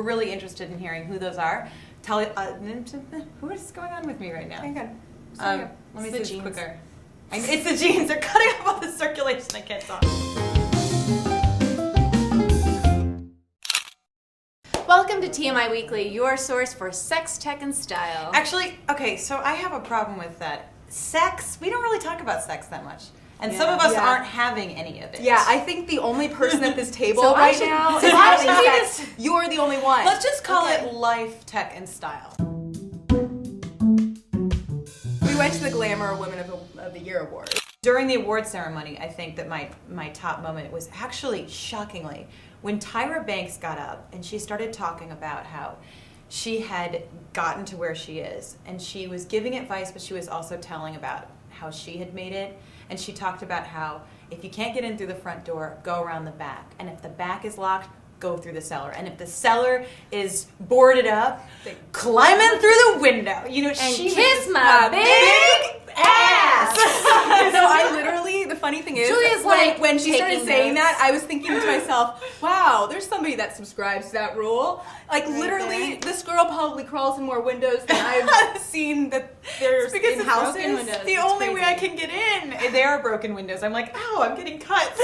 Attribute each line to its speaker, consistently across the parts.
Speaker 1: we're really interested in hearing who those are. Tell what is going on with me right now?
Speaker 2: Hang on.
Speaker 1: Let me see this quicker. It's the jeans. They're cutting off all the circulation. I can't talk.
Speaker 3: Welcome to TMI Weekly, your source for sex, tech, and style.
Speaker 1: Actually, okay, so I have a problem with that. Sex, we don't really talk about sex that much. And some of us aren't having any of it.
Speaker 2: Yeah, I think the only person at this table
Speaker 3: So
Speaker 2: right now is having sex. You're the only one.
Speaker 1: Let's just call it life, tech, and style.
Speaker 2: We went to the Glamour Women of the Year Award.
Speaker 1: During the award ceremony, I think that my top moment was actually, shockingly, when Tyra Banks got up and she started talking about how she had gotten to where she is. And she was giving advice, but she was also telling about how she had made it. And she talked about how if you can't get in through the front door, go around the back. And if the back is locked, go through the cellar. And if the cellar is boarded up, climb in through the window. You know,
Speaker 3: And
Speaker 1: she
Speaker 3: kiss
Speaker 1: was
Speaker 3: my
Speaker 1: a
Speaker 3: big ass.
Speaker 2: No, I literally, the funny thing is,
Speaker 3: Julia's like
Speaker 2: when she started
Speaker 3: taking
Speaker 2: saying
Speaker 3: notes.
Speaker 2: that, I was thinking to myself, wow, there's somebody that subscribes to that rule. Like,
Speaker 1: Right
Speaker 2: literally,
Speaker 1: there.
Speaker 2: this girl probably crawls in more windows than I've seen that there's
Speaker 1: because
Speaker 2: in
Speaker 1: it's
Speaker 2: houses.
Speaker 3: broken windows.
Speaker 1: The
Speaker 3: It's
Speaker 1: only way
Speaker 3: crazy.
Speaker 1: I can get in, there are broken windows. I'm like, ow, I'm getting cut.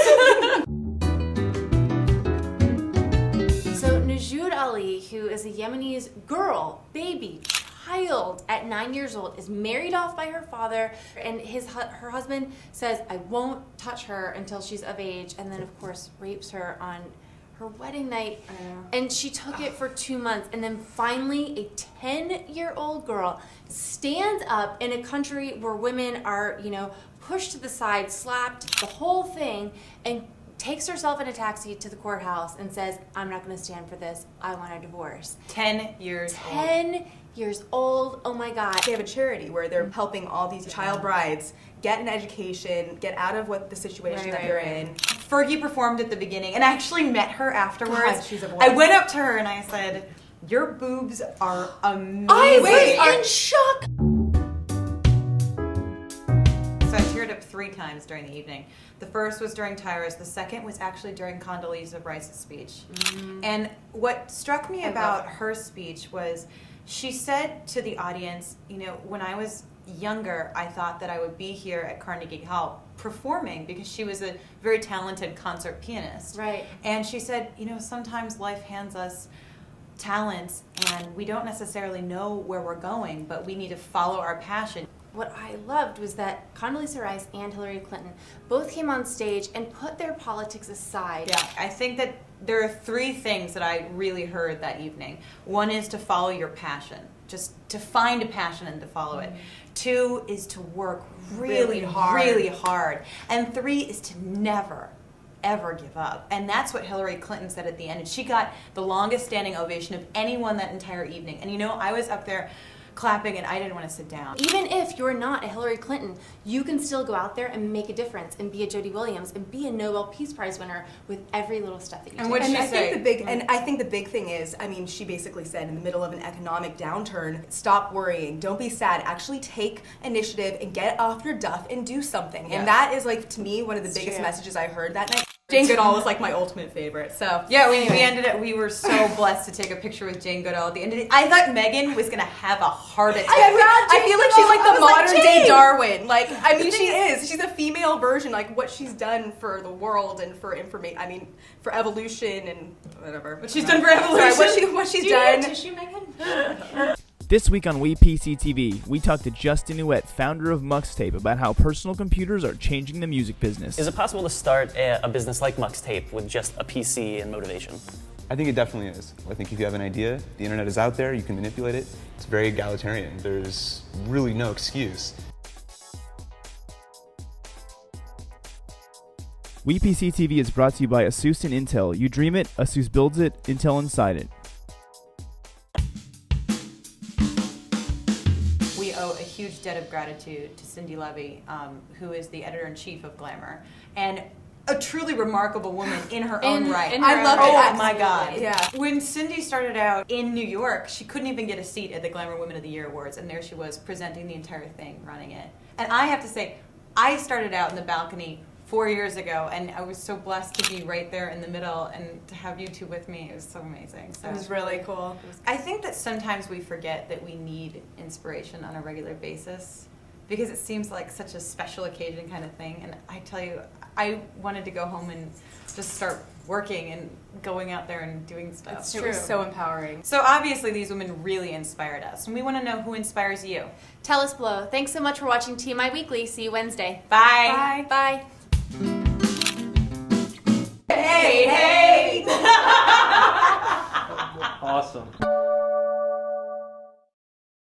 Speaker 3: So Najoud Ali, who is a Yemenis girl, baby, child at 9 years old, is married off by her father, and her husband says, I won't touch her until she's of age, and then of course rapes her on her wedding night. And she took it for 2 months, and then finally a 10-year-old girl stands up in a country where women are, pushed to the side, slapped, the whole thing, and takes herself in a taxi to the courthouse and says, I'm not going to stand for this. I want a divorce.
Speaker 1: 10 years old.
Speaker 3: 10 years old. Oh my God.
Speaker 2: They have a charity where they're helping all these child brides get an education, get out of what the situation that they're in.
Speaker 1: Fergie performed at the beginning, and I actually met her afterwards.
Speaker 2: God, she's a
Speaker 1: I went up to her and I said, your boobs are amazing.
Speaker 3: I was in shock.
Speaker 1: So I teared up 3 times during the evening. The first was during Tyra's. The second was actually during Condoleza Rice's speech. And what struck me about her speech was she said to the audience, when I was younger, I thought that I would be here at Carnegie Hall performing because she was a very talented concert pianist.
Speaker 3: Right.
Speaker 1: And she said, sometimes life hands us talents and we don't necessarily know where we're going, but we need to follow our passion.
Speaker 3: What I loved was that Condoleezza Rice and Hillary Clinton both came on stage and put their politics aside.
Speaker 1: Yeah, I think that there are 3 things that I really heard that evening. One is to follow your passion, just to find a passion and to follow it. 2 is to work really hard. And 3 is to never, ever give up. And that's what Hillary Clinton said at the end. And she got the longest standing ovation of anyone that entire evening. And I was up there clapping and I didn't want to sit down.
Speaker 3: Even if you're not a Hillary Clinton, you can still go out there and make a difference and be a Jody Williams and be a Nobel Peace Prize winner with every little step that you
Speaker 1: And
Speaker 3: take.
Speaker 1: what did she say?
Speaker 2: I think the big thing is, she basically said in the middle of an economic downturn, stop worrying, don't be sad, actually take initiative and get off your duff and do something.
Speaker 1: Yeah.
Speaker 2: And that is to me one of the biggest messages I heard that night. Jane Goodall was my ultimate favorite. So
Speaker 1: yeah, we were so blessed to take a picture with Jane Goodall at the end of it. I thought Meghan was gonna have a heart attack.
Speaker 2: I feel like she's the modern day Darwin. She is. She's a female version, what she's done for the world and for for evolution and whatever.
Speaker 1: What she's done for evolution.
Speaker 2: Sorry, what she's done.
Speaker 3: Tissue, Megan?
Speaker 4: This week on WePCTV, we talked to Justin Nuet, founder of Muxtape, about how personal computers are changing the music business.
Speaker 5: Is it possible to start a business like Muxtape with just a PC and motivation?
Speaker 6: I think it definitely is. I think if you have an idea, the internet is out there, you can manipulate it. It's very egalitarian. There's really no excuse.
Speaker 4: WePCTV is brought to you by Asus and Intel. You dream it, Asus builds it, Intel inside it.
Speaker 1: We owe a huge debt of gratitude to Cindy Levy, who is the editor-in-chief of Glamour, and a truly remarkable woman in her own right.
Speaker 2: I love it.
Speaker 1: Oh my God.
Speaker 2: Yeah.
Speaker 1: When Cindy started out in New York, she couldn't even get a seat at the Glamour Women of the Year Awards, and there she was presenting the entire thing, running it. And I have to say, I started out in the balcony 4 years ago, and I was so blessed to be right there in the middle and to have you two with me. It was so amazing. So
Speaker 2: It was really cool.
Speaker 1: I think that sometimes we forget that we need inspiration on a regular basis because it seems like such a special occasion kind of thing. And I tell you, I wanted to go home and just start working and going out there and doing stuff.
Speaker 2: It's true. It was so empowering.
Speaker 1: So obviously these women really inspired us, and we want to know who inspires you.
Speaker 3: Tell us below. Thanks so much for watching TMI Weekly. See you Wednesday.
Speaker 1: Bye.
Speaker 2: Bye.
Speaker 3: Bye.